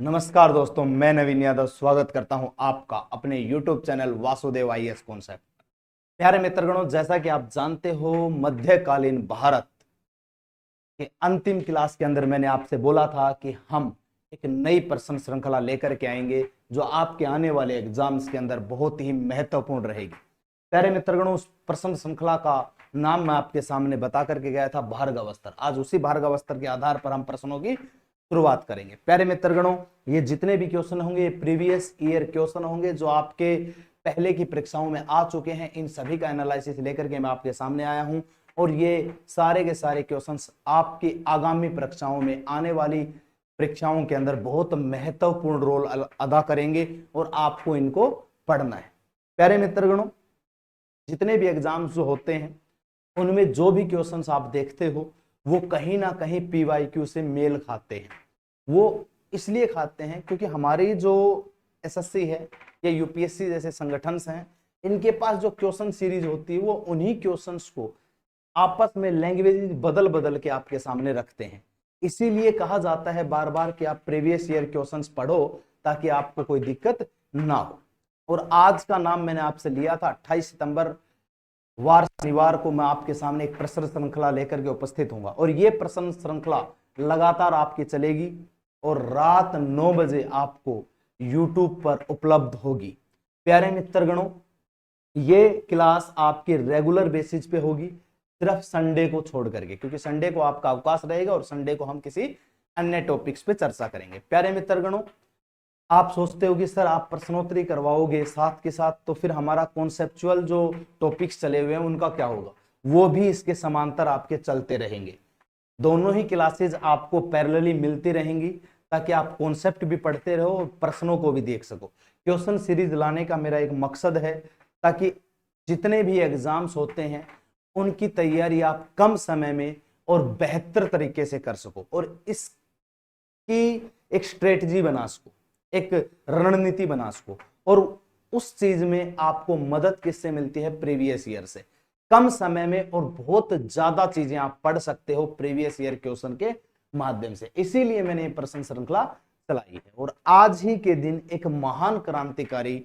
नमस्कार दोस्तों, मैं नवीन यादव स्वागत करता हूं आपका अपने YouTube channel Vasudev IAS concept. प्यारे मित्रगणों, जैसा कि आप जानते हो, मध्यकालीन भारत के अंतिम क्लास के अंदर मैंने आपसे बोला था कि हम एक नई प्रश्न श्रृंखला लेकर के आएंगे जो आपके आने वाले एग्जाम्स के अंदर बहुत ही महत्वपूर्ण रहेगी। प्यारे मित्रगणों, उस प्रश्न श्रृंखला का नाम मैं आपके सामने बता करके गया था, भार्गव स्तर। आज उसी भार्गव स्तर के आधार पर हम प्रश्नों की शुरुआत करेंगे। प्यारे मित्रगणों, ये जितने भी क्वेश्चन होंगे ये प्रीवियस ईयर क्वेश्चन होंगे जो आपके पहले की परीक्षाओं में आ चुके हैं। इन सभी का एनालिसिस लेकर के मैं आपके सामने आया हूं और ये सारे के सारे क्वेश्चंस आपकी आगामी परीक्षाओं में, आने वाली परीक्षाओं के अंदर बहुत महत्वपूर्ण रोल अदा करेंगे और आपको इनको पढ़ना है। प्यारे मित्रगणों, जितने भी एग्जाम्स जो होते हैं उनमें जो भी क्वेश्चंस आप देखते हो वो कहीं ना कहीं पीवाईक्यू से मेल खाते हैं। वो इसलिए खाते हैं क्योंकि हमारी जो एसएससी है या यूपीएससी जैसे संगठन हैं, इनके पास जो क्वेश्चन सीरीज होती है वो उन्हीं क्वेश्चंस को आपस में लैंग्वेज बदल बदल के आपके सामने रखते हैं। इसीलिए कहा जाता है बार बार कि आप प्रीवियस ईयर क्वेश्चंस पढ़ो ताकि आपको कोई दिक्कत ना हो। और आज का नाम मैंने आपसे लिया था 28 सितंबर वार शनिवार को मैं आपके सामने एक प्रश्न श्रृंखला लेकर के उपस्थित होऊंगा और ये प्रश्न श्रृंखला लगातार आपकी चलेगी और रात 9 बजे आपको YouTube पर उपलब्ध होगी। प्यारे मित्रगणों, ये क्लास आपके रेगुलर बेसिस पे होगी, सिर्फ संडे को छोड़ करके, क्योंकि संडे को आपका अवकाश रहेगा और संडे को हम किसी अन्य टॉपिक्स पे चर्चा करेंगे। प्यारे मित्रगणों, आप सोचते हो कि सर आप प्रश्नोत्तरी करवाओगे साथ के साथ, तो फिर हमारा कॉन्सेप्चुअल जो टॉपिक्स चले हुए हैं उनका क्या होगा? वो भी इसके समांतर आपके चलते रहेंगे। दोनों ही क्लासेज आपको पैरेलली मिलती रहेंगी ताकि आप कॉन्सेप्ट भी पढ़ते रहो और प्रश्नों को भी देख सको। क्वेश्चन सीरीज लाने का मेरा एक मकसद है ताकि जितने भी एग्जाम्स होते हैं उनकी तैयारी आप कम समय में और बेहतर तरीके से कर सको और इसकी एक स्ट्रेटजी बना सको, एक रणनीति बना सको। और उस चीज में आपको मदद किससे मिलती है? प्रीवियस ईयर से। कम समय में और बहुत ज्यादा चीजें आप पढ़ सकते हो प्रीवियस ईयर क्वेश्चन के माध्यम से। इसीलिए मैंने ये प्रश्न श्रृंखला चलाई है। और आज ही के दिन एक महान क्रांतिकारी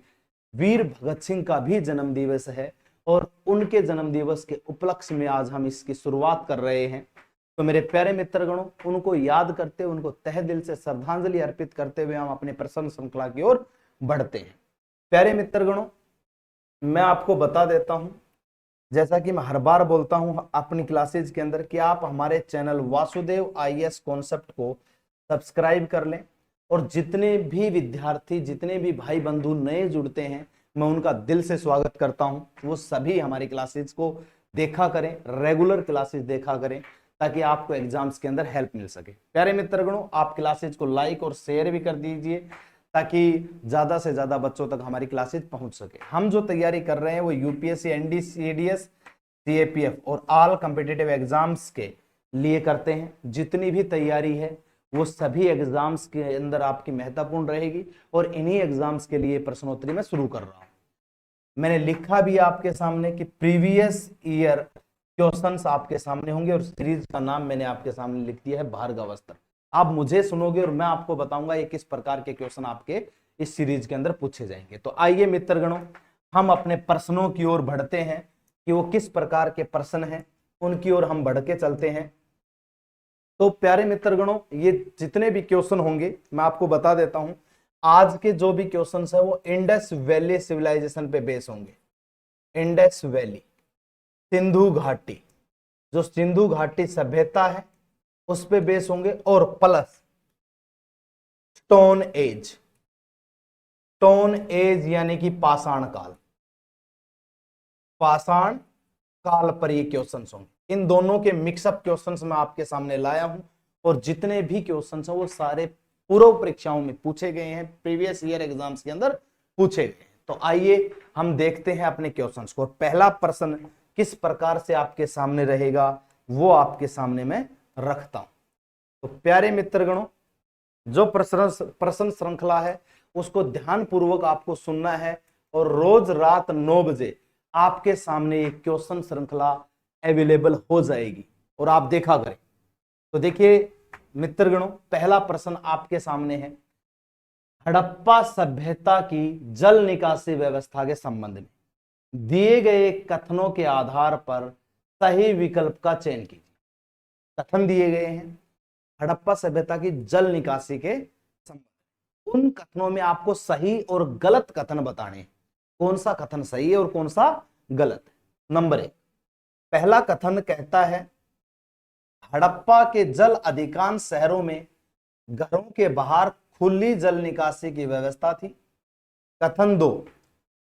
वीर भगत सिंह का भी जन्म दिवस है और उनके जन्म दिवस के उपलक्ष्य में आज हम इसकी शुरुआत कर रहे हैं। तो मेरे प्यारे मित्रगणों, उनको याद करते, उनको तहे दिल से श्रद्धांजलि अर्पित करते हुए हम अपने प्रश्न श्रृंखला की ओर बढ़ते हैं। प्यारे मित्रगणों, मैं आपको बता देता हूं, जैसा कि मैं हर बार बोलता हूं अपनी क्लासेज के अंदर, कि आप हमारे चैनल वासुदेव आईएएस कॉन्सेप्ट को सब्सक्राइब कर लें और जितने भी विद्यार्थी, जितने भी भाई बंधु नए जुड़ते हैं, मैं उनका दिल से स्वागत करता हूं। वो सभी हमारी क्लासेज को देखा करें, रेगुलर क्लासेज देखा करें ताकि आपको एग्जाम्स के अंदर हेल्प मिल सके। प्यारे मित्रगणों, आप क्लासेज को लाइक और शेयर भी कर दीजिए ताकि ज्यादा से ज्यादा बच्चों तक हमारी क्लासेज पहुंच सके। हम जो तैयारी कर रहे हैं वो यूपीएससी, एनडीसीडीएस, सीएपीएफ और ऑल कॉम्पिटिटिव एग्जाम्स के लिए करते हैं। जितनी भी तैयारी है वो सभी एग्जाम्स के अंदर आपकी महत्वपूर्ण रहेगी और इन्हीं एग्जाम्स के लिए प्रश्नोत्तरी मैं शुरू कर रहा हूं। मैंने लिखा भी आपके सामने कि प्रीवियस ईयर क्वेश्चंस आपके सामने होंगे और सीरीज का नाम मैंने आपके सामने लिख दिया है भार्गव स्तर। आप मुझे सुनोगे और मैं आपको बताऊंगा ये किस प्रकार के क्वेश्चन आपके इस सीरीज के अंदर पूछे जाएंगे। तो आइए मित्रगणों, हम अपने प्रश्नों की ओर बढ़ते हैं कि वो किस प्रकार के प्रश्न हैं, उनकी ओर हम बढ़ के चलते हैं। तो प्यारे मित्रगणों, ये जितने भी क्वेश्चन होंगे मैं आपको बता देता हूं। आज के जो भी क्वेश्चन है वो इंडस वैली सिविलाइजेशन पे बेस होंगे। इंडस वैली, सिंधु घाटी, जो सिंधु घाटी सभ्यता है उस पे बेस होंगे और plus stone age. Stone age यानी कि पाषाण काल, पाषाण काल पर ये क्वेश्चन होंगे। इन दोनों के मिक्सअप क्वेश्चन मैं आपके सामने लाया हूं और जितने भी क्वेश्चन हैं वो सारे पूर्व परीक्षाओं में पूछे गए हैं, प्रीवियस ईयर एग्जाम्स के अंदर पूछे गए हैं। तो आइए हम देखते हैं अपने क्वेश्चंस को। प्रहला प्रश्न किस प्रकार से आपके सामने रहेगा वो आपके सामने मैं रखता हूं। तो प्यारे मित्रगणों, जो प्रश्न श्रृंखला है उसको ध्यान पूर्वक आपको सुनना है और रोज रात 9 बजे आपके सामने एक क्वेश्चन श्रृंखला अवेलेबल हो जाएगी और आप देखा करें। तो देखिए मित्रगणों, पहला प्रश्न आपके सामने है हड़प्पा सभ्यता की जल निकासी व्यवस्था के संबंध में दिए गए कथनों के आधार पर सही विकल्प का चयन कीजिए। कथन दिए गए हैं हड़प्पा सभ्यता की जल निकासी के संबंध, उन कथनों में आपको सही और गलत कथन बताने हैं। कौन सा कथन सही है और कौन सा गलत है। नंबर 1, पहला कथन कहता है हड़प्पा के जल अधिकांश शहरों में घरों के बाहर खुली जल निकासी की व्यवस्था थी। कथन 2,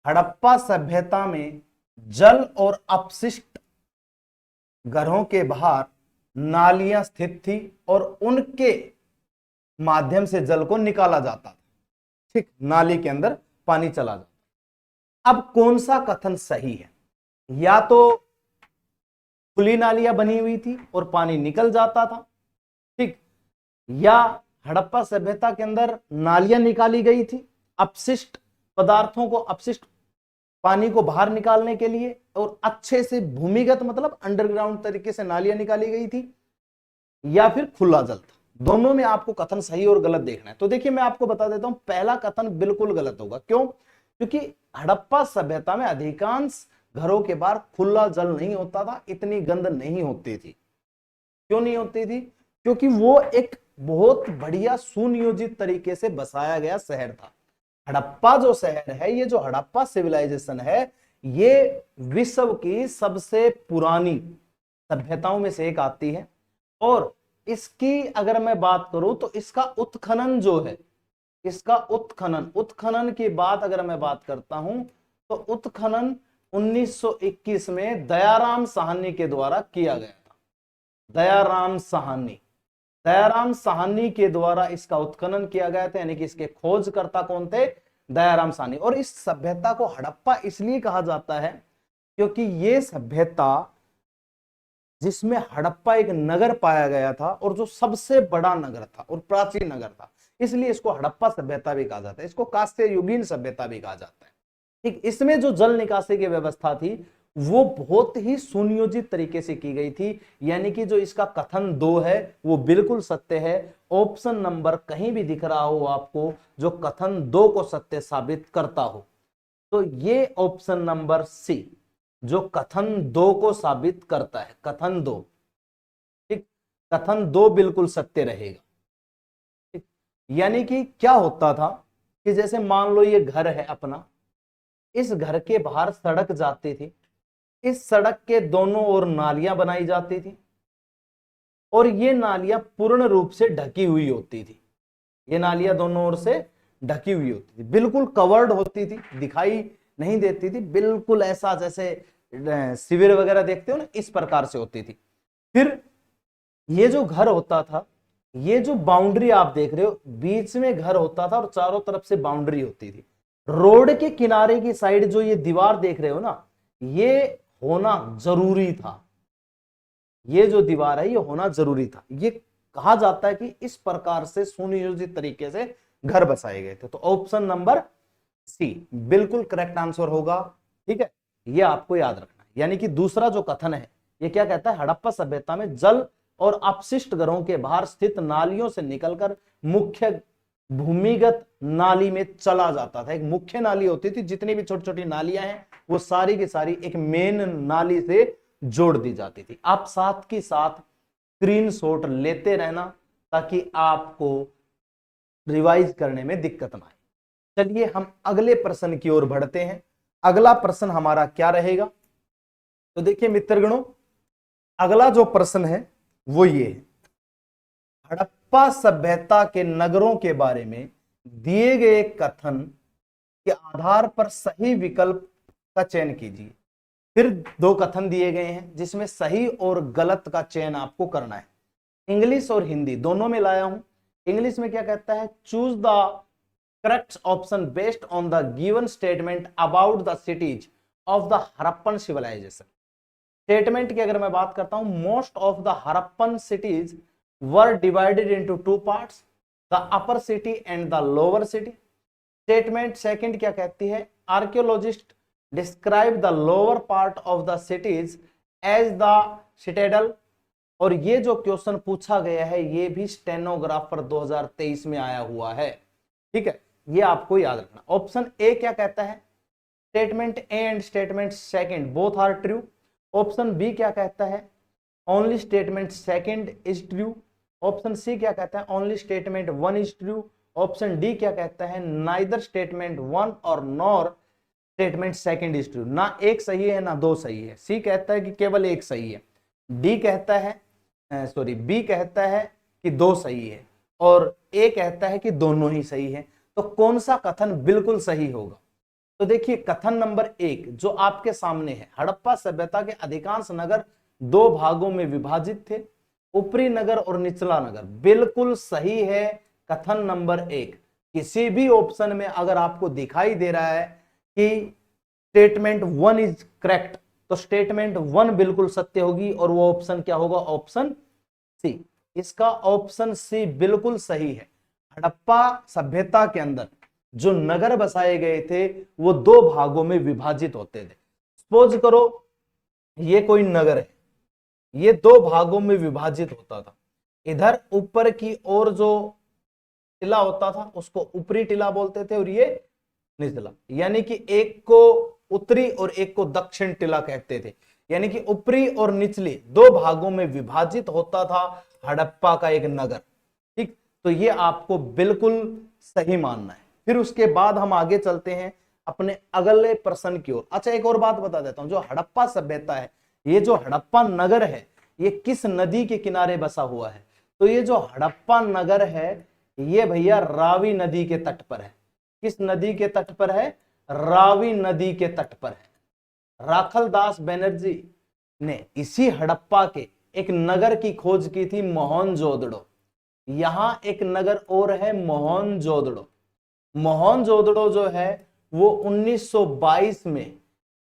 हड़प्पा सभ्यता में जल और अपशिष्ट घरों के बाहर नालियां स्थित थी और उनके माध्यम से जल को निकाला जाता था। ठीक, नाली के अंदर पानी चला जाता। अब कौन सा कथन सही है? या तो खुली नालियां बनी हुई थी और पानी निकल जाता था, ठीक, या हड़प्पा सभ्यता के अंदर नालियां निकाली गई थी अपशिष्ट पदार्थों को, अपशिष्ट पानी को बाहर निकालने के लिए, और अच्छे से भूमिगत मतलब अंडरग्राउंड तरीके से नालियां निकाली गई थी, या फिर खुला जल था। दोनों में आपको कथन सही और गलत देखना है। तो देखिए मैं आपको बता देता हूं, पहला कथन बिल्कुल गलत होगा। क्यों? क्योंकि हड़प्पा सभ्यता में अधिकांश घरों के बाहर खुला जल नहीं होता था, इतनी गंध नहीं होती थी। क्यों नहीं होती थी? क्योंकि वो एक बहुत बढ़िया सुनियोजित तरीके से बसाया गया शहर था। हड़प्पा जो शहर है, ये जो हड़प्पा सिविलाइजेशन है, ये विश्व की सबसे पुरानी सभ्यताओं में से एक आती है। और इसकी अगर मैं बात करूं तो इसका उत्खनन जो है, इसका उत्खनन की बात अगर मैं बात करता हूं तो उत्खनन 1921 में दयाराम साहनी के द्वारा किया गया था। दयाराम साहनी के द्वारा इसका उत्खनन किया गया था, यानी कि इसके खोजकर्ता कौन थे? दयाराम साहनी। और इस सभ्यता को हड़प्पा इसलिए कहा जाता है क्योंकि ये सभ्यता जिसमें हड़प्पा एक नगर पाया गया था और जो सबसे बड़ा नगर था और प्राचीन नगर था, इसलिए इसको हड़प्पा सभ्यता भी कहा जाता है। इसको कांस्य युगीन सभ्यता भी कहा जाता है। ठीक, इसमें जो जल निकासी की व्यवस्था थी वो बहुत ही सुनियोजित तरीके से की गई थी, यानी कि जो इसका कथन 2 है वो बिल्कुल सत्य है। ऑप्शन नंबर कहीं भी दिख रहा हो आपको जो कथन 2 को सत्य साबित करता हो, तो ये ऑप्शन नंबर सी जो कथन 2 को साबित करता है, कथन 2, ठीक, कथन 2 बिल्कुल सत्य रहेगा। ठीक, यानी कि क्या होता था कि जैसे मान लो ये घर है अपना, इस घर के बाहर सड़क जाती थी, इस सड़क के दोनों ओर नालियां बनाई जाती थी और ये नालियां पूर्ण रूप से ढकी हुई होती थी। ये नालियां दोनों ओर से ढकी हुई होती थी, बिल्कुल कवर्ड होती थी, दिखाई नहीं देती थी, बिल्कुल ऐसा जैसे शिविर वगैरह देखते हो ना, इस प्रकार से होती थी। फिर ये जो घर होता था, ये जो बाउंड्री आप देख रहे हो, बीच में घर होता था और चारों तरफ से बाउंड्री होती थी। रोड के किनारे की साइड जो ये दीवार देख रहे हो ना, ये होना जरूरी था। ये जो दीवार है ये होना जरूरी था। ये कहा जाता है कि इस प्रकार से सुनियोजित तरीके से घर बसाए गए थे। तो ऑप्शन नंबर सी बिल्कुल करेक्ट आंसर होगा। ठीक है, ये आपको याद रखना है। यानी कि दूसरा जो कथन है ये क्या कहता है? हड़प्पा सभ्यता में जल और अपशिष्ट घरों के बाहर स्थित नालियों से निकलकर मुख्य भूमिगत नाली में चला जाता था। एक मुख्य नाली होती थी, जितनी भी छोटी छोटी नालियां हैं वो सारी की सारी एक मेन नाली से जोड़ दी जाती थी। आप साथ की साथ स्क्रीनशॉट लेते रहना ताकि आपको रिवाइज करने में दिक्कत ना आए। चलिए हम अगले प्रश्न की ओर बढ़ते हैं। अगला प्रश्न हमारा क्या रहेगा? तो देखिए मित्रगणों, अगला जो प्रश्न है वो ये है, हड़प्पा सभ्यता के नगरों के बारे में दिए गए कथन के आधार पर सही विकल्प का चयन कीजिए। फिर 2 कथन दिए गए हैं जिसमें सही और गलत का चयन आपको करना है। इंग्लिश और हिंदी दोनों में लाया हूं। इंग्लिश में क्या कहता है? Choose the correct option based on the given statement about the cities of the Harappan civilization. Statement की अगर मैं बात करता हूं, most of the Harappan cities were divided into 2 parts, the upper city and the lower city. Statement second क्या कहती है? Archaeologist describe the lower part of the cities as the citadel. और ये जो क्वेश्चन पूछा गया है ये भी स्टेनोग्राफर 2023 में आया हुआ है। ठीक है, ये आपको याद रखना। ऑप्शन ए क्या कहता है, statement A and statement second both are true. Option B क्या कहता है, only statement second is true. Option C क्या कहता है, only statement one is true. Option D क्या कहता है, नाइदर स्टेटमेंट वन और nor statement second is true, ना एक सही है ना दो सही है। सी कहता है कि केवल एक सही है। डी कहता है बी कहता है कि दो सही है, और ए कहता है कि दोनों ही सही है। तो कौन सा कथन बिल्कुल सही होगा? तो देखिए कथन नंबर एक जो आपके सामने है, हड़प्पा सभ्यता के अधिकांश नगर दो भागों में विभाजित थे, ऊपरी नगर और निचला नगर, बिल्कुल सही है कथन नंबर एक। किसी भी ऑप्शन में अगर आपको दिखाई दे रहा है कि स्टेटमेंट वन इज करेक्ट, तो स्टेटमेंट वन बिल्कुल सत्य होगी, और वो ऑप्शन क्या होगा, ऑप्शन सी। इसका ऑप्शन सी बिल्कुल सही है। हड़प्पा सभ्यता के अंदर जो नगर बसाए गए थे वो दो भागों में विभाजित होते थे। सपोज करो ये कोई नगर है, ये दो भागों में विभाजित होता था। इधर ऊपर की ओर जो टिला होता था उसको ऊपरी टिला बोलते थे, और ये निचला, यानी कि एक को उत्तरी और एक को दक्षिण टिला कहते थे। यानी कि ऊपरी और निचली दो भागों में विभाजित होता था हड़प्पा का एक नगर। ठीक, तो ये आपको बिल्कुल सही मानना है। फिर उसके बाद हम आगे चलते हैं अपने अगले प्रश्न की ओर। अच्छा, एक और बात बता देता हूं, जो हड़प्पा सभ्यता है, ये जो हड़प्पा नगर है, ये किस नदी के किनारे बसा हुआ है? तो ये जो हड़प्पा नगर है ये भैया रावी नदी के तट पर है। किस नदी के तट पर है? रावी नदी के तट पर है। राखलदास बनर्जी ने इसी हड़प्पा के एक नगर की खोज की थी, मोहनजोदड़ो। यहां एक नगर और है मोहनजोदड़ो। मोहनजोदड़ो जो है वो 1922 में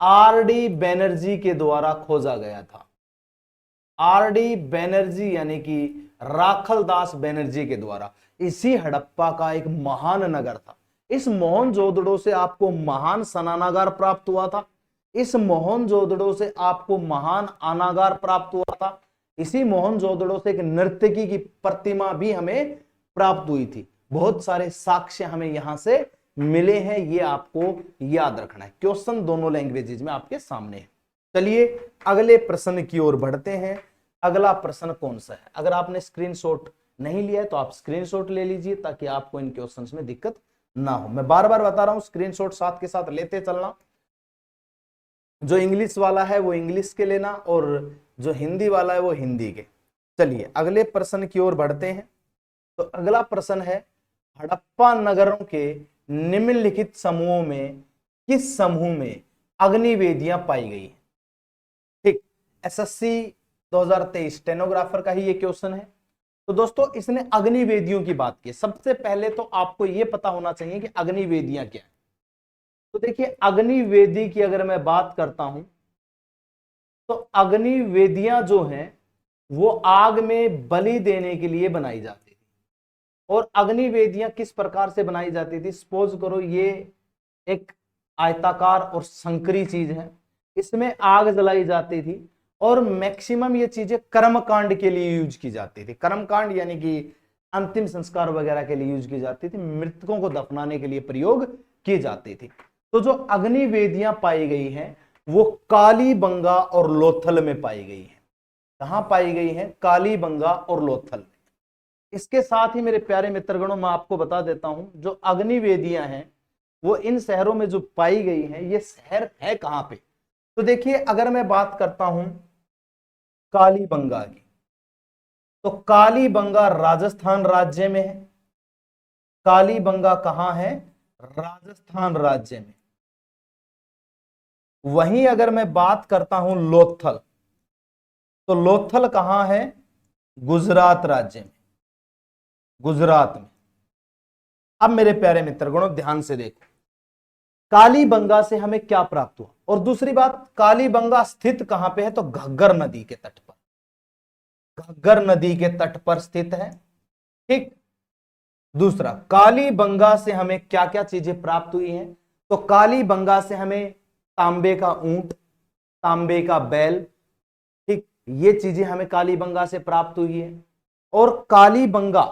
आरडी बनर्जी के द्वारा खोजा गया था। आरडी बनर्जी यानी कि राखलदास बनर्जी के द्वारा। इसी हड़प्पा का एक महान नगर था। इस मोहनजोदड़ो से आपको महान स्नानागार प्राप्त हुआ था। इस मोहनजोदड़ो से आपको महान अनागार प्राप्त हुआ था। इसी मोहनजोदड़ो से एक नर्तकी की प्रतिमा भी हमें प्राप्त हुई थी। बहुत सारे साक्ष्य हमें यहां से मिले हैं, ये आपको याद रखना है। क्वेश्चन दोनों लैंग्वेजेज में आपके सामने है। चलिए अगले प्रश्न की ओर बढ़ते हैं। अगला प्रश्न कौन सा है? अगर आपने स्क्रीनशॉट नहीं लिया है तो आप स्क्रीनशॉट ले लीजिए, ताकि आपको इन क्वेश्चंस में दिक्कत ना हो। मैं बार बार बता रहा हूं, स्क्रीनशॉट साथ के साथ लेते चलना। जो इंग्लिश वाला है वो इंग्लिश के लेना, और जो हिंदी वाला है वो हिंदी के। चलिए अगले प्रश्न की ओर बढ़ते हैं। तो अगला प्रश्न है, हड़प्पा नगरों के निम्नलिखित समूहों में किस समूह में अग्निवेदियां पाई गई? ठीक, एसएससी 2023 स्टेनोग्राफर का ही ये क्वेश्चन है। तो दोस्तों इसने अग्निवेदियों की बात की। सबसे पहले तो आपको ये पता होना चाहिए कि अग्निवेदियां क्या है। तो देखिए अग्निवेदी की अगर मैं बात करता हूं तो अग्निवेदियां जो हैं वो आग में बलि देने के लिए बनाई जाती थी। और अग्निवेदियां किस प्रकार से बनाई जाती थी? सपोज करो ये एक आयताकार और संकरी चीज है, इसमें आग जलाई जाती थी, और मैक्सिमम ये चीजें कर्मकांड के लिए यूज की जाती थी। कर्मकांड यानी कि अंतिम संस्कार वगैरह के लिए यूज की जाती थी, मृतकों को दफनाने के लिए प्रयोग की जाती थी। तो जो अग्निवेदियां पाई गई हैं वो कालीबंगा और लोथल में पाई गई है। कहां पाई गई है? कालीबंगा और लोथल में। इसके साथ ही मेरे प्यारे मित्रगणों मैं आपको बता देता हूं, जो अग्निवेदियां हैं वो इन शहरों में जो पाई गई हैं, ये शहर है कहां पे? तो देखिए अगर मैं बात करता हूं कालीबंगा की, तो कालीबंगा राजस्थान राज्य में है। कालीबंगा कहां है? राजस्थान राज्य में। वहीं अगर मैं बात करता हूं लोथल, तो लोथल कहां है? गुजरात राज्य में। गुजरात में। अब मेरे प्यारे मित्रगणों ध्यान से देखो, कालीबंगा से हमें क्या प्राप्त हुआ? और दूसरी बात, कालीबंगा स्थित कहां पे है? तो घग्गर नदी के तट पर। घग्गर नदी के तट पर स्थित है। ठीक। दूसरा, कालीबंगा से हमें क्या क्या चीजें प्राप्त हुई हैं? तो कालीबंगा से हमें तांबे का ऊंट, तांबे का बैल, ठीक, ये चीजें हमें कालीबंगा से प्राप्त हुई है। और कालीबंगा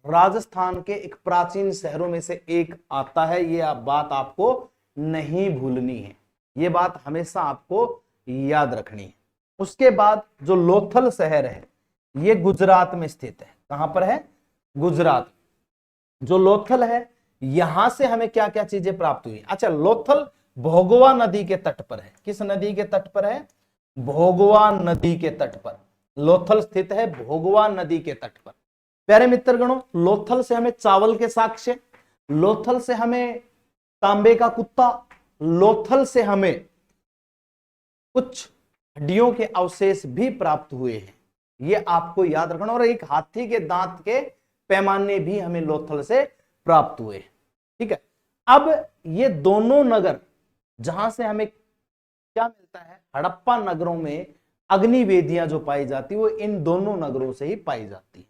राजस्थान के एक प्राचीन शहरों में से एक आता है। ये बात आपको नहीं भूलनी है, ये बात हमेशा आपको याद रखनी है। उसके बाद जो लोथल शहर है ये गुजरात में स्थित है। कहां पर है? गुजरात। जो लोथल है यहां से हमें क्या क्या चीजें प्राप्त हुई? अच्छा, लोथल भोगवा नदी के तट पर है। किस नदी के तट पर है? भोगवा नदी के तट पर लोथल स्थित है, भोगवा नदी के तट पर। प्यारे मित्रगणों, लोथल से हमें चावल के साक्ष्य, लोथल से हमें तांबे का कुत्ता, लोथल से हमें कुछ हड्डियों के अवशेष भी प्राप्त हुए हैं। ये आपको याद रखना। और एक हाथी के दांत के पैमाने भी हमें लोथल से प्राप्त हुए हैं। ठीक है, अब ये दोनों नगर जहां से हमें क्या मिलता है, हड़प्पा नगरों में अग्नि वेदियां जो पाई जाती है वो इन दोनों नगरों से ही पाई जाती है।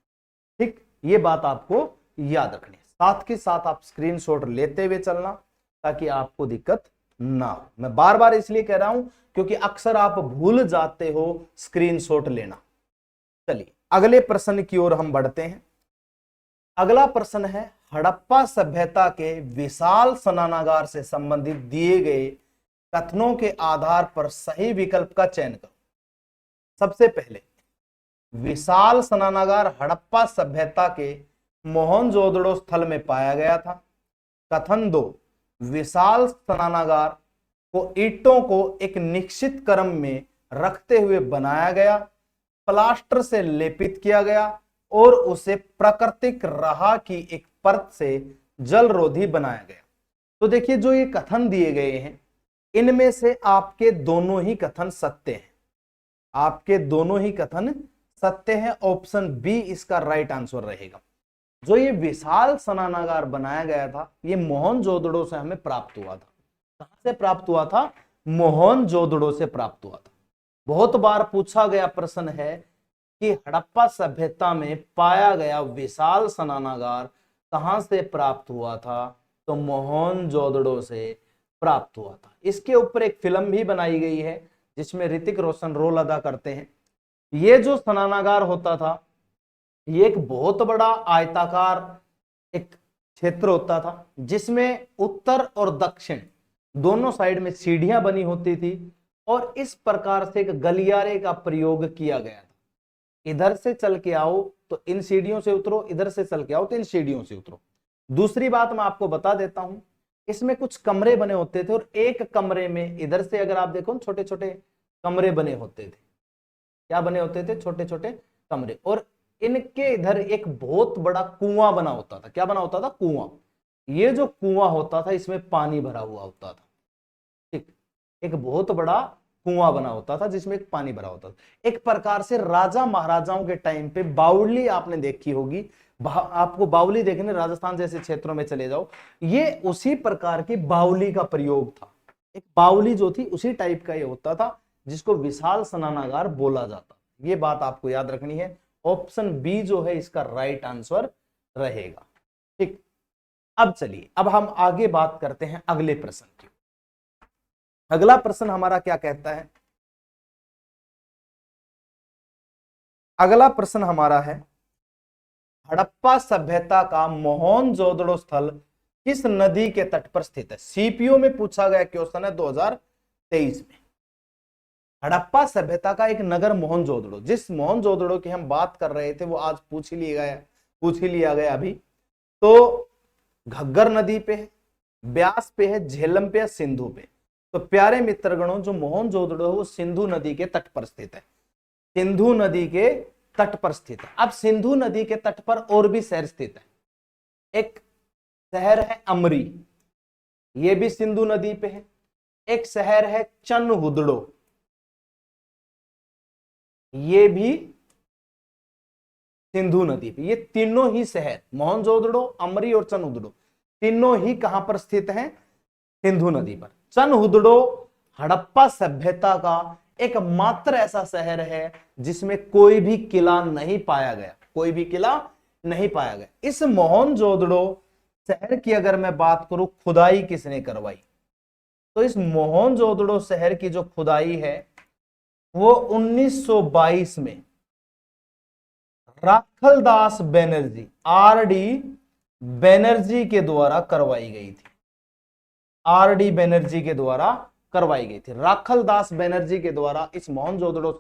ठीक, ये बात आपको याद रखनी है। साथ के साथ आप स्क्रीनशॉट लेते हुए चलना ताकि आपको दिक्कत ना हो। मैं बार बार इसलिए कह रहा हूं क्योंकि अक्सर आप भूल जाते हो स्क्रीनशॉट लेना। चलिए अगले प्रश्न की ओर हम बढ़ते हैं। अगला प्रश्न है, हड़प्पा सभ्यता के विशाल स्नानागार से संबंधित दिए गए कथनों के आधार पर सही विकल्प का चयन करो। सबसे पहले, विशाल स्नानागार हड़प्पा सभ्यता के मोहनजोदड़ो स्थल में पाया गया था। कथन 2, विशाल स्नानागार को ईंटों को एक निश्चित क्रम में रखते हुए बनाया गया, प्लास्टर से लेपित किया गया और उसे प्राकृतिक राह की एक परत से जलरोधी बनाया गया। तो देखिए, जो ये कथन दिए गए हैं इनमें से आपके दोनों ही कथन सत्य हैं। आपके दोनों ही कथन सत्य है। ऑप्शन बी इसका राइट आंसर रहेगा। जो ये विशाल स्नानागार बनाया गया था ये मोहनजोदड़ो से हमें प्राप्त हुआ था। कहां से प्राप्त हुआ था? मोहनजोदड़ो से प्राप्त हुआ था। बहुत बार पूछा गया प्रश्न है कि हड़प्पा सभ्यता में पाया गया विशाल स्नानागार कहां से प्राप्त हुआ था? तो मोहनजोदड़ो से प्राप्त हुआ था। इसके ऊपर एक फिल्म भी बनाई गई है जिसमें ऋतिक रोशन रोल अदा करते हैं। ये जो स्नानागार होता था ये एक बहुत बड़ा आयताकार एक क्षेत्र होता था जिसमें उत्तर और दक्षिण दोनों साइड में सीढ़ियां बनी होती थी और इस प्रकार से एक गलियारे का प्रयोग किया गया था। इधर से चल के आओ तो इन सीढ़ियों से उतरो, इधर से चल के आओ तो इन सीढ़ियों से उतरो। दूसरी बात मैं आपको बता देता हूं, इसमें कुछ कमरे बने होते थे और एक कमरे में इधर से अगर आप देखो छोटे छोटे कमरे बने होते थे। क्या बने होते थे? छोटे छोटे कमरे। और इनके इधर एक बहुत बड़ा कुआं बना होता था। क्या बना होता था? कुआं। ये जो कुआं होता था इसमें पानी भरा हुआ होता था। ठीक, एक बहुत बड़ा कुआं बना होता था जिसमें एक पानी भरा होता था। एक प्रकार से राजा महाराजाओं के टाइम पे बावली आपने देखी होगी। आपको बावली देखने राजस्थान जैसे क्षेत्रों में चले जाओ, ये उसी प्रकार की बावली का प्रयोग था। एक बावली जो थी उसी टाइप का ये होता था जिसको विशाल स्नानागार बोला जाता। ये बात आपको याद रखनी है। ऑप्शन बी जो है इसका राइट आंसर रहेगा। ठीक, अब चलिए अब हम आगे बात करते हैं अगले प्रश्न की। अगला प्रश्न हमारा क्या कहता है? अगला प्रश्न हमारा है, हड़प्पा सभ्यता का मोहनजोदड़ो स्थल किस नदी के तट पर स्थित है? सीपीओ में पूछा गया क्वेश्चन है 2023 में। हड़प्पा सभ्यता का एक नगर मोहनजोदड़ो, जिस मोहनजोदड़ो की हम बात कर रहे थे वो आज पूछ ही लिया गया अभी। तो घग्गर नदी पे है, ब्यास पे है, झेलम पे है, सिंधु पे। तो प्यारे मित्रगणों, जो मोहनजोदड़ो है वो सिंधु नदी के तट पर स्थित है। सिंधु नदी के तट पर स्थित है। अब सिंधु नदी के तट पर और भी शहर स्थित है। एक शहर है अमरी, ये भी सिंधु नदी पे है। एक शहर है चनहुदड़ो, ये भी सिंधु नदी पे। ये तीनों ही शहर मोहनजोदड़ो, अमरी और चनहुदड़ो तीनों ही कहां पर स्थित हैं? सिंधु नदी पर। चनहुदड़ो हड़प्पा सभ्यता का एकमात्र ऐसा शहर है जिसमें कोई भी किला नहीं पाया गया। कोई भी किला नहीं पाया गया। इस मोहनजोदड़ो शहर की अगर मैं बात करूं खुदाई किसने करवाई, तो इस मोहनजोदड़ो शहर की जो खुदाई है वो 1922 में राखलदास बनर्जी, आर.डी. बनर्जी के द्वारा करवाई गई थी। आर.डी. बनर्जी के द्वारा करवाई गई थी। राखलदास बनर्जी के द्वारा इस मोहनजोदड़ो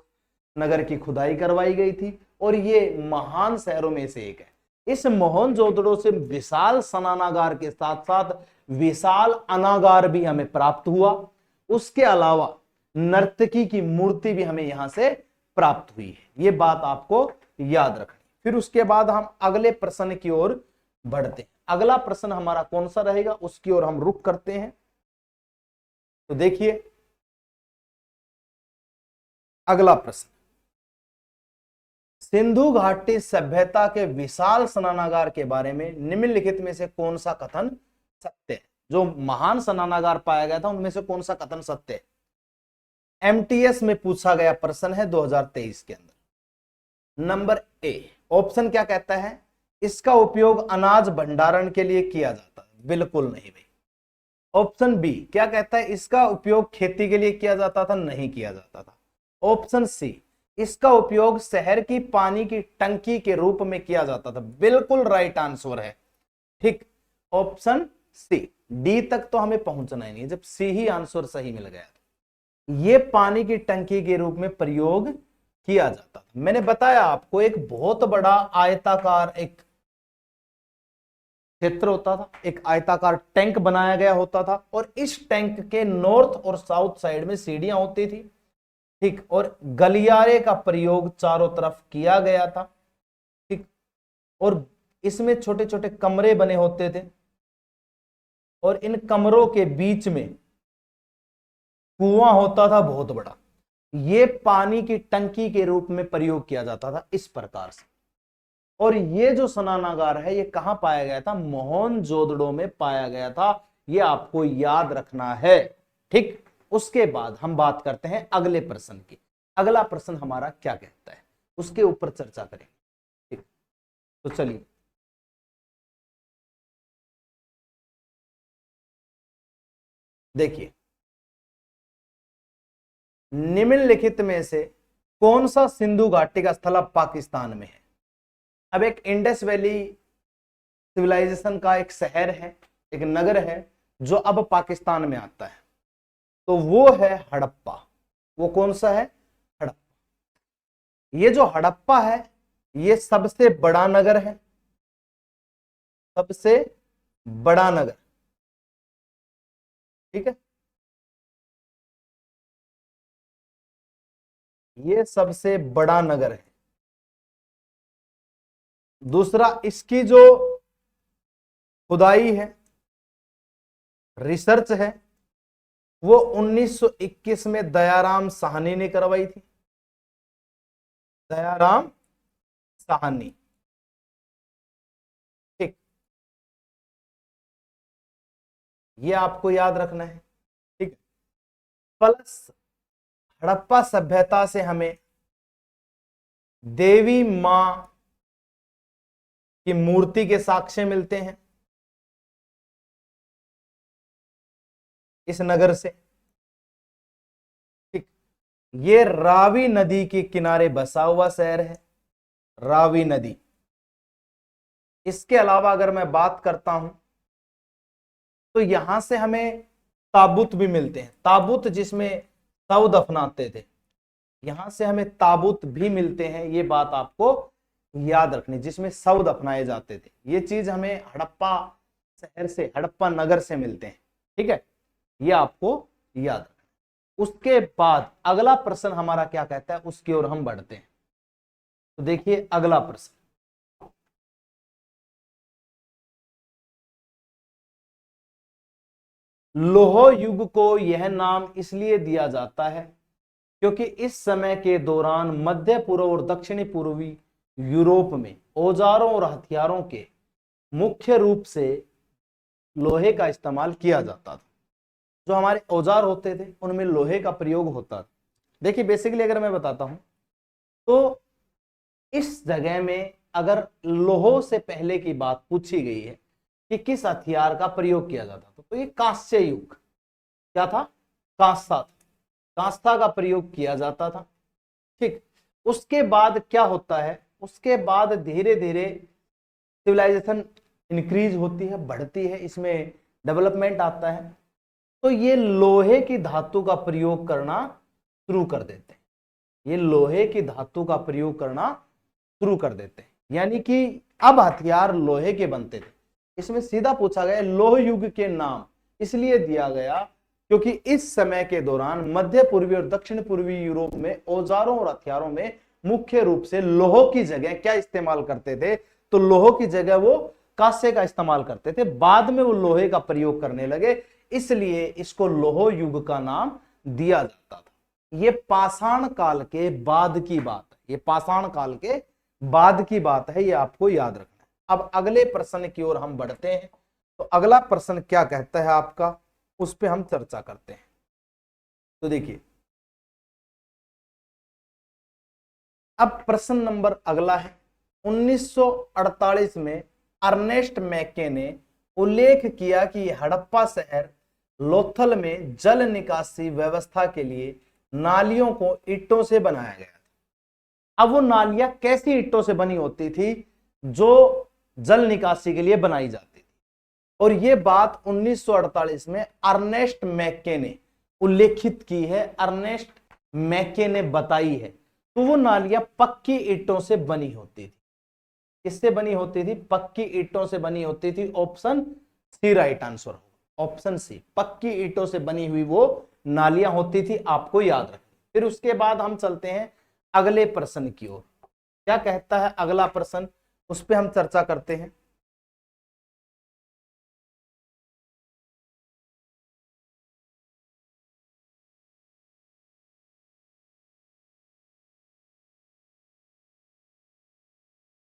नगर की खुदाई करवाई गई थी और ये महान शहरों में से एक है। इस मोहनजोदड़ो से विशाल स्नानागार के साथ साथ विशाल अनागार भी हमें प्राप्त हुआ। उसके अलावा नर्तकी की मूर्ति भी हमें यहां से प्राप्त हुई है। ये बात आपको याद रखनी। फिर उसके बाद हम अगले प्रश्न की ओर बढ़ते हैं। अगला प्रश्न हमारा कौन सा रहेगा उसकी ओर हम रुख करते हैं। तो देखिए अगला प्रश्न, सिंधु घाटी सभ्यता के विशाल स्नानागार के बारे में निम्नलिखित में से कौन सा कथन सत्य है? जो महान स्नानागार पाया गया था उनमें से कौन सा कथन सत्य है? एमटीएस में पूछा गया प्रश्न है 2023 के अंदर। नंबर ए ऑप्शन क्या कहता है? इसका उपयोग अनाज भंडारण के लिए किया जाता है। बिल्कुल नहीं भाई। ऑप्शन बी क्या कहता है? इसका उपयोग खेती के लिए किया जाता था। नहीं किया जाता था। ऑप्शन सी इसका उपयोग शहर की पानी की टंकी के रूप में किया जाता था। बिल्कुल राइट आंसर है। ठीक, ऑप्शन सी। डी तक तो हमें पहुंचना ही नहीं जब सी ही आंसर सही मिल गया। ये पानी की टंकी के रूप में प्रयोग किया जाता था। मैंने बताया आपको एक बहुत बड़ा आयताकार एक क्षेत्र होता था, एक आयताकार टैंक बनाया गया होता था और इस टैंक के नॉर्थ और साउथ साइड में सीढ़ियां होती थी। ठीक, और गलियारे का प्रयोग चारों तरफ किया गया था। ठीक, और इसमें छोटे छोटे कमरे बने होते थे और इन कमरों के बीच में कुआं होता था बहुत बड़ा। ये पानी की टंकी के रूप में प्रयोग किया जाता था इस प्रकार से। और ये जो स्नानागार है ये कहां पाया गया था? मोहनजोदड़ो में पाया गया था। ये आपको याद रखना है। ठीक, उसके बाद हम बात करते हैं अगले प्रश्न की। अगला प्रश्न हमारा क्या कहता है उसके ऊपर चर्चा करेंगे। ठीक, तो चलिए देखिए, निम्नलिखित में से कौन सा सिंधु घाटी का स्थल अब पाकिस्तान में है? अब एक इंडस वैली सिविलाइजेशन का एक शहर है, एक नगर है जो अब पाकिस्तान में आता है, तो वो है हड़प्पा। वो कौन सा है? हड़प्पा। ये जो हड़प्पा है ये सबसे बड़ा नगर है, सबसे बड़ा नगर। ठीक है, ये सबसे बड़ा नगर है। दूसरा, इसकी जो खुदाई है, रिसर्च है, वो 1921 में दयाराम साहनी ने करवाई थी। दयाराम साहनी। ठीक, ये आपको याद रखना है। ठीक, प्लस हड़प्पा सभ्यता से हमें देवी मां की मूर्ति के साक्ष्य मिलते हैं इस नगर से। ठीक, ये रावी नदी के किनारे बसा हुआ शहर है, रावी नदी। इसके अलावा अगर मैं बात करता हूं तो यहां से हमें ताबूत भी मिलते हैं, ताबूत जिसमें शव दफनाते थे। यहां से हमें ताबूत भी मिलते हैं, ये बात आपको याद रखनी, जिसमें शव दफनाए जाते थे। ये चीज हमें हड़प्पा शहर से, हड़प्पा नगर से मिलते हैं। ठीक है, ये आपको याद रखना। उसके बाद अगला प्रश्न हमारा क्या कहता है उसकी ओर हम बढ़ते हैं। तो देखिए अगला प्रश्न, लौह युग को यह नाम इसलिए दिया जाता है क्योंकि इस समय के दौरान मध्य पूर्व और दक्षिणी पूर्वी यूरोप में औजारों और हथियारों के मुख्य रूप से लोहे का इस्तेमाल किया जाता था। जो हमारे औजार होते थे उनमें लोहे का प्रयोग होता था। देखिए बेसिकली अगर मैं बताता हूं तो इस जगह में अगर लोहो से पहले की बात पूछी गई है कि किस हथियार का प्रयोग किया जाता था, तो ये कांस्य युग क्या था? कांसा था। कांसा का प्रयोग किया जाता था। ठीक, उसके बाद क्या होता है उसके बाद धीरे धीरे सिविलाइजेशन इंक्रीज होती है, बढ़ती है, इसमें डेवलपमेंट आता है, तो ये लोहे की धातु का प्रयोग करना शुरू कर देते हैं। ये लोहे की धातु का प्रयोग करना शुरू कर देते हैं, यानी कि अब हथियार लोहे के बनते थे। इसमें सीधा पूछा गया लोह युग के नाम इसलिए दिया गया क्योंकि इस समय के दौरान मध्य पूर्वी और दक्षिण पूर्वी यूरोप में औजारों और हथियारों में मुख्य रूप से लोह की जगह क्या इस्तेमाल करते थे, तो लोह की जगह वो कांसे का इस्तेमाल करते थे। बाद में वो लोहे का प्रयोग करने लगे, इसलिए इसको लोह युग का नाम दिया जाता था। ये पाषाण काल के बाद की बात है, ये पाषाण काल के बाद की बात है, ये आपको याद रखना है। अब अगले प्रश्न की ओर हम बढ़ते हैं। तो अगला प्रश्न क्या कहता है आपका, उस पर हम चर्चा करते हैं। तो देखिए, अब प्रश्न नंबर अगला है। 1948 में अर्नेस्ट मैके ने उल्लेख किया कि हड़प्पा शहर लोथल में जल निकासी व्यवस्था के लिए नालियों को ईंटों से बनाया गया था। अब वो नालियां कैसी ईंटों से बनी होती थी, जो जल निकासी के लिए बनाई जाती थी, और ये बात 1948 में अर्नेस्ट मैके ने उल्लेखित की है, अर्नेस्ट मैके ने बताई है। तो वो नालियां पक्की ईंटों से बनी होती थी। किससे बनी होती थी? पक्की ईंटों से बनी होती थी। ऑप्शन सी राइट आंसर होगा, ऑप्शन सी, पक्की ईंटों से बनी हुई वो नालियां होती थी, आपको याद रखना। फिर उसके बाद हम चलते हैं अगले प्रश्न की ओर। क्या कहता है अगला प्रश्न, उस पर हम चर्चा करते हैं।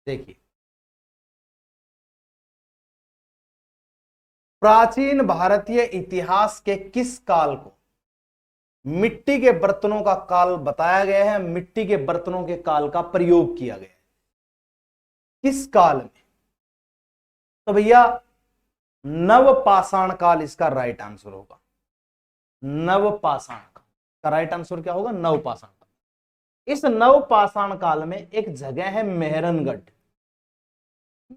देखिए, प्राचीन भारतीय इतिहास के किस काल को मिट्टी के बर्तनों का काल बताया गया है, मिट्टी के बर्तनों के काल का प्रयोग किया गया है, किस काल में? तो भैया नवपाषाण काल इसका राइट आंसर होगा। नवपाषाण काल का राइट आंसर क्या होगा? नवपाषाण काल। इस नवपाषाण काल में एक जगह है मेहरनगढ़,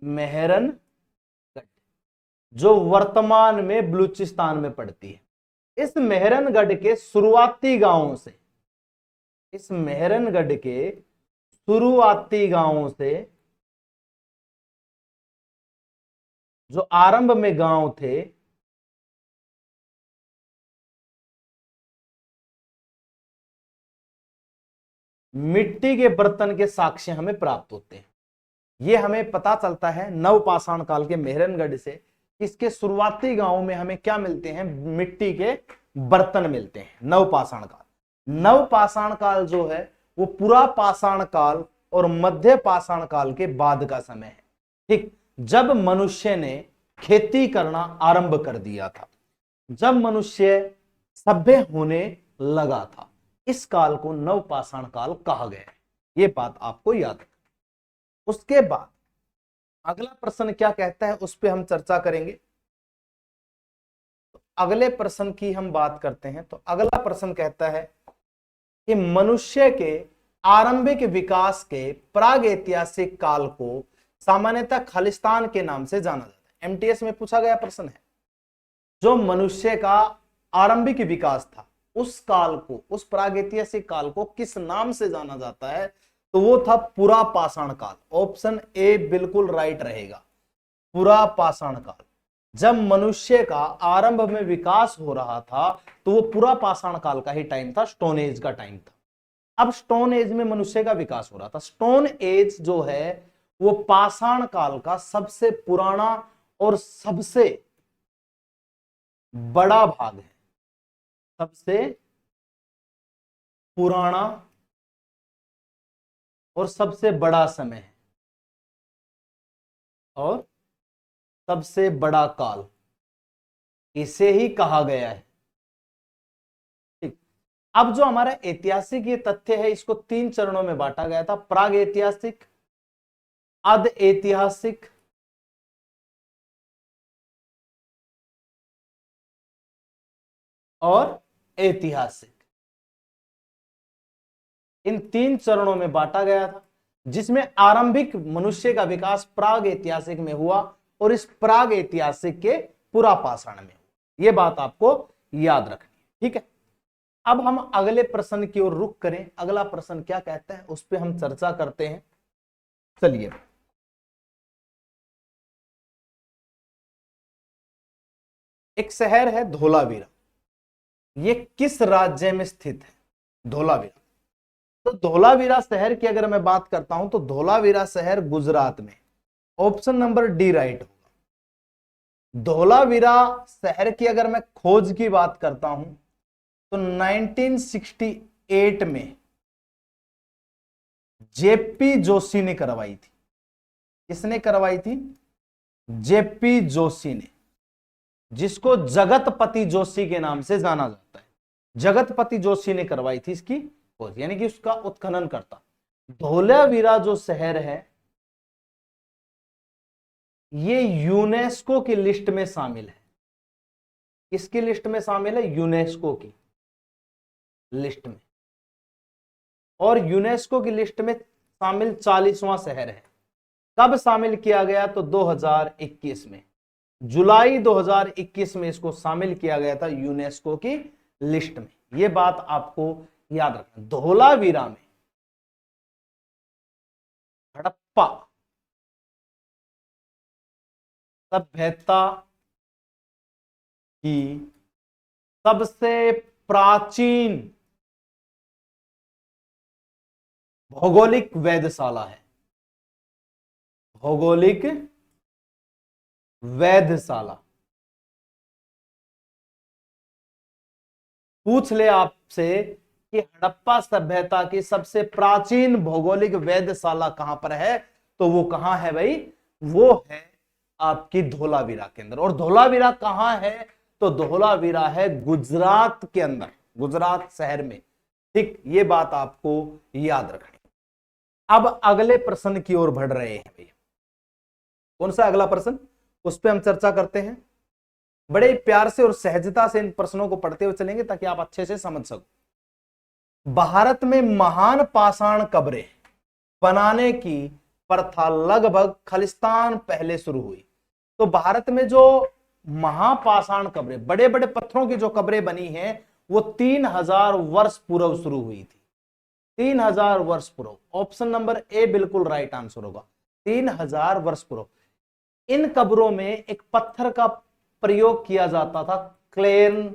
मेहरनगढ़, जो वर्तमान में बलूचिस्तान में पड़ती है। इस मेहरनगढ़ के शुरुआती गांवों से, इस मेहरनगढ़ के शुरुआती गांवों से, जो आरंभ में गांव थे, मिट्टी के बर्तन के साक्ष्य हमें प्राप्त होते हैं। यह हमें पता चलता है नवपाषाण काल के मेहरनगढ़ से। इसके शुरुआती गांव में हमें क्या मिलते हैं? मिट्टी के बर्तन मिलते हैं। नवपाषाण काल, नवपाषाण काल जो है वो पुरा पाषाण काल और मध्य पाषाण काल के बाद का समय है। ठीक, जब मनुष्य ने खेती करना आरंभ कर दिया था, जब मनुष्य सभ्य होने लगा था, इस काल को नवपाषाण काल कहा गया है। यह बात आपको याद है। उसके बाद अगला प्रश्न क्या कहता है, उस पर हम चर्चा करेंगे। तो अगले प्रश्न की हम बात करते हैं। तो अगला प्रश्न कहता है कि मनुष्य के आरंभिक विकास के प्राग ऐतिहासिक काल को सामान्यतः खालिस्तान के नाम से जाना जाता है। एमटीएस में पूछा गया प्रश्न है। जो मनुष्य का आरंभिक विकास था, उस काल को, उस प्रागैतिहासिक काल को किस नाम से जाना जाता है? तो वो था पुरा पाषाण काल। ऑप्शन ए बिल्कुल राइट रहेगा, पुरा पाषाण काल। जब मनुष्य का आरंभ में विकास हो रहा था, तो वो पुरा पाषाण काल का ही टाइम था, स्टोन एज का टाइम था। अब स्टोन एज में मनुष्य का विकास हो रहा था। स्टोन एज जो है वो पाषाण काल का सबसे पुराना और सबसे बड़ा भाग है, सबसे पुराना और सबसे बड़ा समय है, और सबसे बड़ा काल, इसे ही कहा गया है। ठीक, अब जो हमारा ऐतिहासिक ये तथ्य है, इसको 3 चरणों में बांटा गया था। प्राग ऐतिहासिक, अध ऐतिहासिक और ऐतिहासिक। इन 3 चरणों में बांटा गया था। जिसमें आरंभिक मनुष्य का विकास प्राग ऐतिहासिक में हुआ और इस प्राग ऐतिहासिक के पुरापाषाण में हुआ। यह बात आपको याद रखनी है, ठीक है। अब हम अगले प्रश्न की ओर रुख करें। अगला प्रश्न क्या कहता है उस पर हम चर्चा करते हैं। चलिए, एक शहर है धोलावीरा, ये किस राज्य में स्थित है? धोलावीरा। तो धोलावीरा शहर की अगर मैं बात करता हूं तो धोलावीरा शहर गुजरात में। ऑप्शन नंबर डी राइट होगा। धोलावीरा शहर की अगर मैं खोज की बात करता हूं तो 1968 में जेपी जोशी ने करवाई थी। किसने करवाई थी? जेपी जोशी ने, जिसको जगतपति जोशी के नाम से जाना जाता है। जगतपति जोशी ने करवाई थी इसकी खोज, यानी कि उसका उत्खनन करता। धोलावीरा जो शहर है ये यूनेस्को की लिस्ट में शामिल है। किसकी लिस्ट में शामिल है? यूनेस्को की लिस्ट में। और यूनेस्को की लिस्ट में शामिल 40वां शहर है। कब शामिल किया गया? तो 2021 में, जुलाई 2021 में इसको शामिल किया गया था यूनेस्को की लिस्ट में। यह बात आपको याद रखना। धोलावीरा में हड़प्पा सभ्यता की सबसे प्राचीन भौगोलिक वेधशाला है। भौगोलिक वेधशाला। पूछ ले आपसे कि हड़प्पा सभ्यता की सबसे प्राचीन भौगोलिक वेधशाला कहां पर है, तो वो कहां है भाई? वो है आपकी धोलावीरा के अंदर। और धोलावीरा कहां है? तो धोलावीरा है गुजरात के अंदर, गुजरात शहर में, ठीक। ये बात आपको याद रखनी। अब अगले प्रश्न की ओर बढ़ रहे हैं भैया। कौन सा अगला प्रश्न? उस पर हम चर्चा करते हैं। बड़े प्यार से और सहजता से इन प्रश्नों को पढ़ते हुए चलेंगे ताकि आप अच्छे से समझ सको। भारत में महान पाषाण कब्रें बनाने की प्रथा लगभग खलिस्तान पहले शुरू हुई। तो भारत में जो महापाषाण कब्रें, बड़े बड़े पत्थरों की जो कब्रें बनी हैं, वो 3000 वर्ष पूर्व शुरू हुई थी। 3000 वर्ष पूर्व। ऑप्शन नंबर ए बिल्कुल राइट आंसर होगा, 3000 वर्ष पूर्व। इन कब्रों में एक पत्थर का प्रयोग किया जाता था, क्लेरन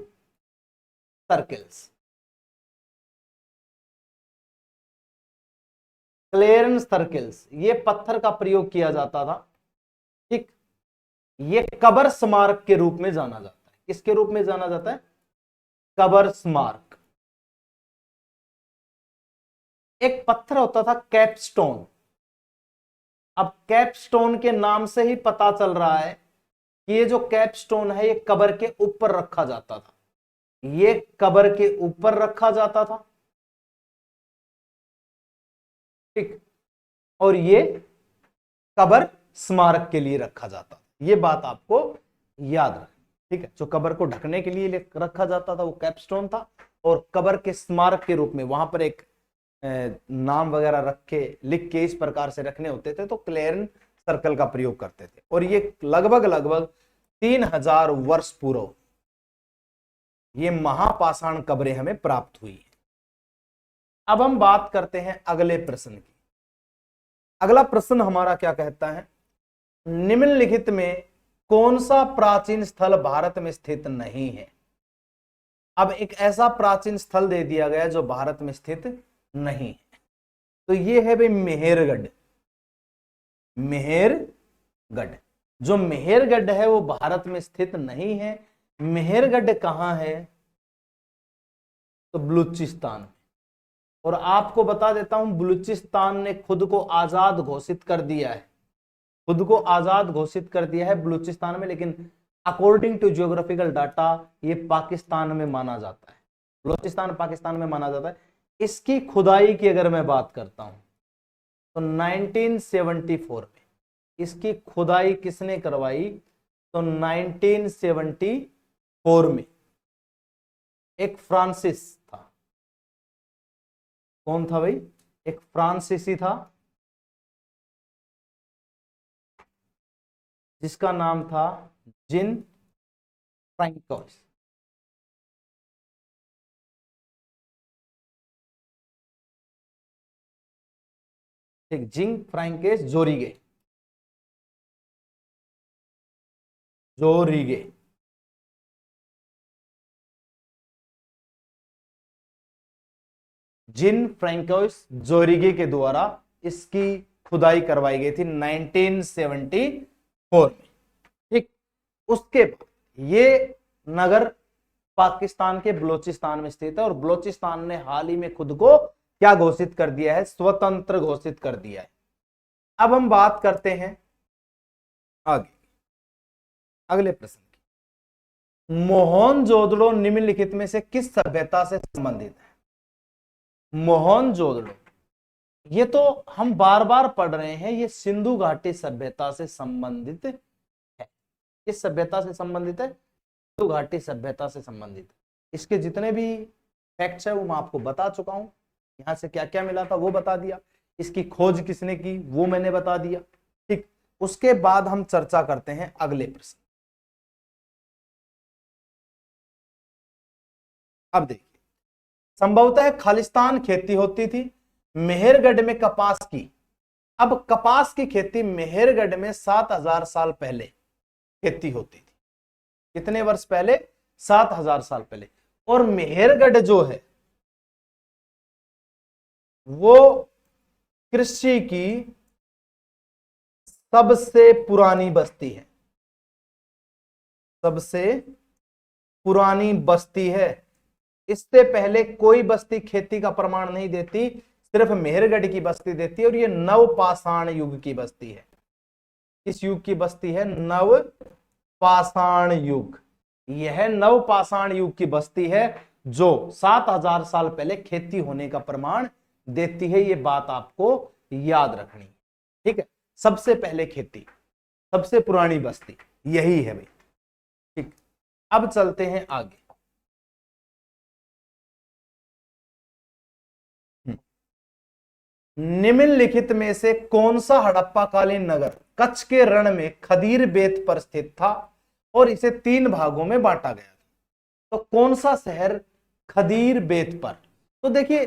सर्किल्स। क्लेरन सर्किल्स, ये पत्थर का प्रयोग किया जाता था, ठीक। ये कबर स्मारक के रूप में जाना जाता है। किसके रूप में जाना जाता है? कबर स्मारक। एक पत्थर होता था कैपस्टोन। अब कैपस्टोन के नाम से ही पता चल रहा है कि ये जो कैपस्टोन है ये कबर के ऊपर रखा जाता था। ये कबर के ऊपर रखा जाता था, ठीक। और ये कबर स्मारक के लिए रखा जाता था। ये बात आपको याद रख, ठीक है। जो कबर को ढकने के लिए रखा जाता था वो कैपस्टोन था, और कबर के स्मारक के रूप में वहां पर एक नाम वगैरह रख के लिख के इस प्रकार से रखने होते थे, तो क्लेरन सर्कल का प्रयोग करते थे। और ये लगभग लगभग 3000 वर्ष पूर्व ये महापाषाण कब्रें हमें प्राप्त हुई है। अब हम बात करते हैं अगले प्रश्न की। अगला प्रश्न हमारा क्या कहता है? निम्नलिखित में कौन सा प्राचीन स्थल भारत में स्थित नहीं है? अब एक ऐसा प्राचीन स्थल दे दिया गया जो भारत में स्थित नहीं है, तो ये है भाई मेहरगढ़। मेहरगढ़, जो मेहरगढ़ है वो भारत में स्थित नहीं है। मेहरगढ़ कहां है? तो बलूचिस्तान में। और आपको बता देता हूं, बलूचिस्तान ने खुद को आजाद घोषित कर दिया है। खुद को आजाद घोषित कर दिया है बलूचिस्तान में, लेकिन अकॉर्डिंग टू जियोग्राफिकल डाटा ये पाकिस्तान में माना जाता है। बलूचिस्तान पाकिस्तान में माना जाता है। इसकी खुदाई की अगर मैं बात करता हूं तो 1974 में इसकी खुदाई किसने करवाई? तो 1974 में एक फ्रांसिस था। कौन था भाई? एक फ्रांसीसी था, जिसका नाम था जिन फ्रैंकोइस। ठीक, जिन फ्रैंकोइस जोरिगे, जोरिगे। जिन फ्रैंकोइस जोरिगे के द्वारा इसकी खुदाई करवाई गई थी 1974 में। ठीक, उसके बाद ये नगर पाकिस्तान के बलूचिस्तान में स्थित है और बलूचिस्तान ने हाल ही में खुद को क्या घोषित कर दिया है, स्वतंत्र घोषित कर दिया है। अब हम बात करते हैं आगे अगले प्रश्न की। मोहनजोदड़ो निम्नलिखित में से किस सभ्यता से संबंधित है? मोहनजोदड़ो, ये तो हम बार बार पढ़ रहे हैं, ये सिंधु घाटी सभ्यता से संबंधित है। किस सभ्यता से संबंधित है? सिंधु घाटी सभ्यता से संबंधित है। इसके जितने भी फैक्ट्स है वो मैं आपको बता चुका हूं, यहां से क्या क्या मिला था वो बता दिया, इसकी खोज किसने की वो मैंने बता दिया। ठीक, उसके बाद हम चर्चा करते हैं अगले प्रश्न। अब देखिए, संभवतः खालिस्तान खेती होती थी मेहरगढ़ में कपास की। अब कपास की खेती मेहरगढ़ में 7000 साल पहले खेती होती थी। कितने वर्ष पहले? 7000 साल पहले। और मेहरगढ़ जो है वो कृषि की सबसे पुरानी बस्ती है, सबसे पुरानी बस्ती है। इससे पहले कोई बस्ती खेती का प्रमाण नहीं देती, सिर्फ मेहरगढ़ की बस्ती देती है। और ये नवपाषाण युग की बस्ती है। किस युग की बस्ती है? नवपाषाण युग। यह नवपाषाण युग की बस्ती है जो 7000 साल पहले खेती होने का प्रमाण देती है। ये बात आपको याद रखनी, ठीक है। सबसे पहले खेती, सबसे पुरानी बस्ती यही है भाई। ठीक, अब चलते हैं आगे। निम्नलिखित में से कौन सा हड़प्पा कालीन नगर कच्छ के रण में खदीर बेत पर स्थित था और इसे 3 भागों में बांटा गया था? तो कौन सा शहर खदीर बेत पर? तो देखिए,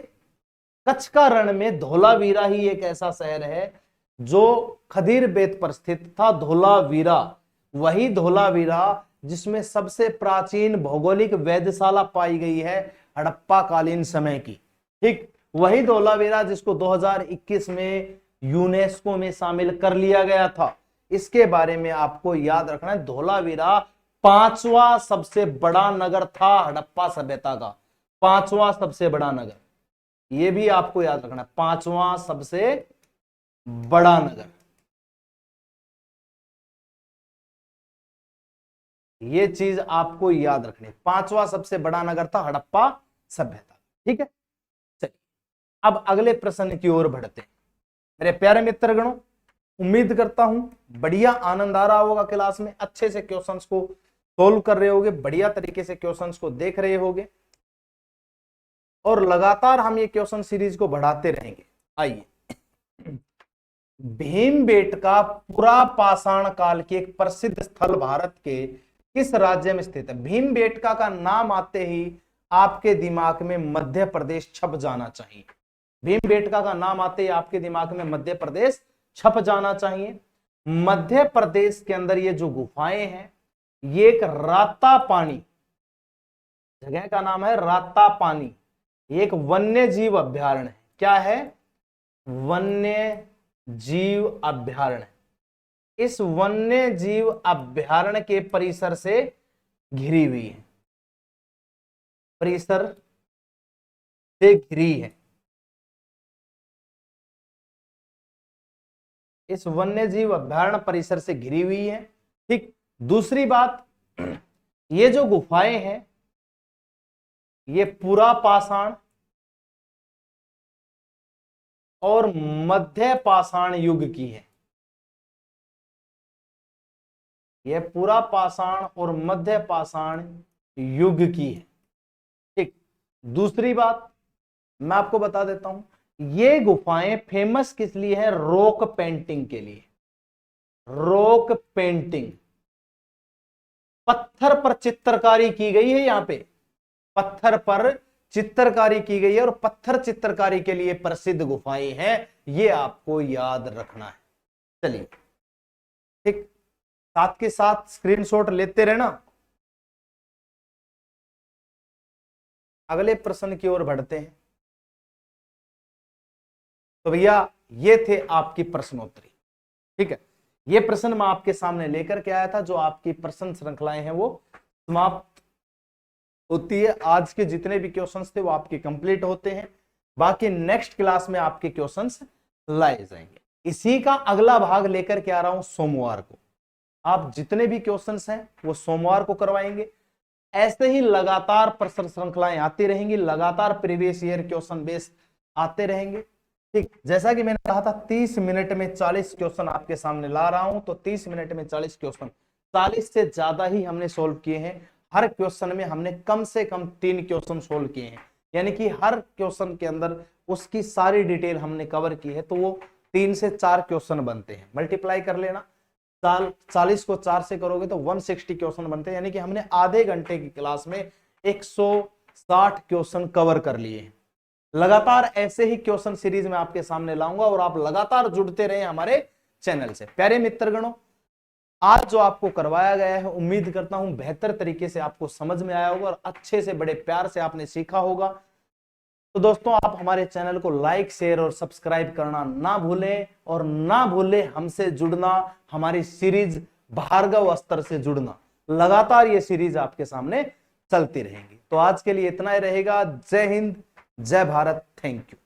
कच्छ का रण में धोलावीरा ही एक ऐसा शहर है जो खदीर बेत पर स्थित था। धोलावीरा, वही धोलावीरा जिसमें सबसे प्राचीन भौगोलिक वेधशाला पाई गई है हड़प्पा कालीन समय की। ठीक, वही धोलावीरा जिसको 2021 में यूनेस्को में शामिल कर लिया गया था। इसके बारे में आपको याद रखना है, धोलावीरा 5वां सबसे बड़ा नगर था हड़प्पा सभ्यता का। 5वां सबसे बड़ा नगर, यह भी आपको याद रखना है, 5वां सबसे बड़ा नगर। यह चीज आपको याद रखनी है, 5वां सबसे बड़ा नगर था हड़प्पा सभ्यता। ठीक है, अब अगले प्रश्न की ओर बढ़ते हैं। मेरे प्यारे मित्रगणों, उम्मीद करता हूं बढ़िया आनंद आ रहा होगा क्लास में, अच्छे से क्वेश्चंस को सोल्व कर रहे होगे, बढ़िया तरीके से क्वेश्चंस को देख रहे होगे और लगातार हम ये क्वेश्चन सीरीज को बढ़ाते रहेंगे। आइए, भीमबेटका पुरा पाषाण काल की एक प्रसिद्ध स्थल भारत के किस राज्य में स्थित है? भीमबेटका का नाम आते ही आपके दिमाग में मध्य प्रदेश छप जाना चाहिए। भीमबेटका का नाम आते ही आपके दिमाग में मध्य प्रदेश छप जाना चाहिए। मध्य प्रदेश के अंदर ये जो गुफाएं हैं, ये एक राता पानी, जगह का नाम है राता पानी, एक वन्य जीव अभ्यारण्य है। क्या है? वन्य जीव अभ्यारण्य। इस वन्य जीव अभ्यारण्य के परिसर से घिरी हुई है, परिसर से घिरी है। इस वन्य जीव अभ्यारण्य परिसर से घिरी हुई है। ठीक, दूसरी बात, ये जो गुफाएं हैं ये पुरा पाषाण और मध्य पाषाण युग की है। यह पुरा पाषाण और मध्य पाषाण युग की है। ठीक, दूसरी बात मैं आपको बता देता हूं, ये गुफाएं फेमस किस लिए है? रॉक पेंटिंग के लिए। रॉक पेंटिंग, पत्थर पर चित्रकारी की गई है। यहां पे पत्थर पर चित्रकारी की गई है और पत्थर चित्रकारी के लिए प्रसिद्ध गुफाएं हैं, ये आपको याद रखना है। चलिए ठीक, साथ के साथ स्क्रीनशॉट लेते रहना। अगले प्रश्न की ओर बढ़ते हैं। तो भैया ये थे आपकी प्रश्नोत्तरी, ठीक है। ये प्रश्न मैं आपके सामने लेकर के आया था। जो आपकी प्रश्न श्रृंखलाएं हैं वो समाप्त होती है। आज के जितने भी क्वेश्चंस थे वो आपके कंप्लीट होते हैं। बाकी नेक्स्ट क्लास में आपके क्वेश्चंस लाए जाएंगे। इसी का अगला भाग लेकर के आ रहा हूं सोमवार को। आप जितने भी क्वेश्चंस हैं वो सोमवार को करवाएंगे। ऐसे ही लगातार प्रश्न श्रृंखलाएं आती रहेंगी, लगातार प्रीवियस ईयर क्वेश्चन बेस आते रहेंगे। ठीक, जैसा कि मैंने कहा था 30 मिनट में 40 क्वेश्चन आपके सामने ला रहा हूं, तो 30 मिनट में 40 क्वेश्चन, 40 से ज्यादा ही हमने सोल्व किए हैं। हर क्वेश्चन में हमने कम से कम 3 क्वेश्चन सोल्व किए हैं, यानी कि हर क्वेश्चन के अंदर उसकी सारी डिटेल हमने कवर की है। तो वो 3 से 4 क्वेश्चन बनते हैं। मल्टीप्लाई कर लेना, 40 को 4 से करोगे तो 160 क्वेश्चन बनते हैं, यानी कि हमने आधे घंटे की क्लास में 160 क्वेश्चन कवर कर लिए हैं। लगातार ऐसे ही क्वेश्चन सीरीज में आपके सामने लाऊंगा और आप लगातार जुड़ते रहे हमारे चैनल से। प्यारे मित्रगणों, आज जो आपको करवाया गया है उम्मीद करता हूं बेहतर तरीके से आपको समझ में आया होगा और अच्छे से बड़े प्यार से आपने सीखा होगा। तो दोस्तों, आप हमारे चैनल को लाइक, शेयर और सब्सक्राइब करना ना भूलें और ना भूलें हमसे जुड़ना, हमारी सीरीज भार्गव अस्त्र से जुड़ना। लगातार ये सीरीज आपके सामने चलती रहेंगी। तो आज के लिए इतना ही रहेगा। जय हिंद, जय भारत, थैंक यू।